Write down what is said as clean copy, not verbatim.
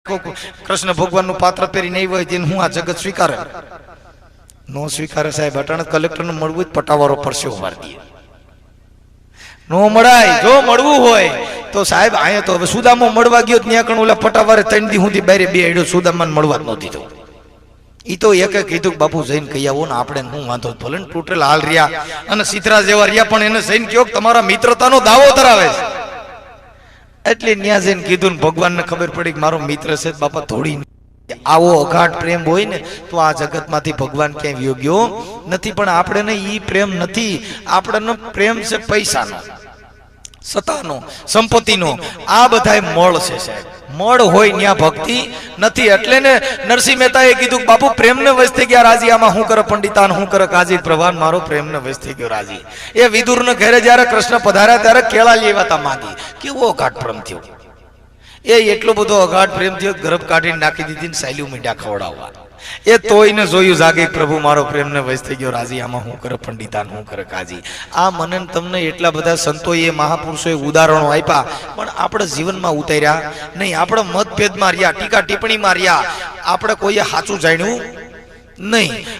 કૃષ્ણ ભગવાનનું પાત્ર પહેરી નહીં હોય તેને હું આ જગત સ્વીકારે નો સ્વીકારે સાહેબ અટાણે કલેક્ટરને મળવું જ પટાવારો પડશે વારતી નો મળાય જો મળવું હોય તો સાહેબ આયા તો હવે સુદામો મળવા ગયો ત્યાં કણ ઓલા પટાવારે 3 દી સુધી બારે બે આડ્યો સુદામાને મળવા જ નહોતી તો ઈ તો એક કીધું બાપુ જઈને કહી આવો ને આપણે હું વાંધો ભલે ને તૂટેલ હાલ રહ્યા અને સીતરા જેવા રહ્યા પણ એને જઈને કયો તમારા મિત્રતાનો દાવો ધરાવે છે એટલે ન્યા જઈને કીધું ને ભગવાનને ખબર પડી કે મારો મિત્ર છે બાપા થોડી આવો અગાઢ પ્રેમ હોય ને તો આ જગતમાંથી ભગવાન ક્યાંય યોગ્યો નથી પણ આપણે ને ઈ પ્રેમ નથી આપણને પ્રેમ છે પૈસાનો સત્તાનો સંપત્તિનો આ બધાય મળ છે સાહેબ મળ હોય ન્યા ભક્તિ નથી એટલે ને નરસિંહ મહેતાએ કીધું બાપુ પ્રેમને વશ થઈ ગયા રાજી આમાં હું કરે પંડિતાન હું કરે કાજી પ્રભાન મારો પ્રેમને વશ થઈ ગયો રાજી એ વિદુરને ઘરે જ્યારે કૃષ્ણ પધાર્યા ત્યારે કેળા લેવાતા માંગી કેવો અગાઢ પ્રેમ થયો એ એટલો બધો અગાઢ પ્રેમ થયો ગરબ કાઢીને નાખી દીધી ને સાયલું મીઠા ખવડાવવા એ તોયને જોયું જાગે પ્રભુ મારો પ્રેમને વશ થઈ ગયો રાજી આમાં હું કરે પંડિતાન હું કરે કાજી આ મને તમને એટલા બધા સંતોએ મહાપુરુષોએ ઉદાહરણો આપ્યા પણ આપણે જીવનમાં ઉતાર્યા નહીં આપણે મતભેદમાં રહ્યા ટીકા ટિપ્પણીમાં રહ્યા આપણે કોઈએ સાચું જાણ્યું નહીં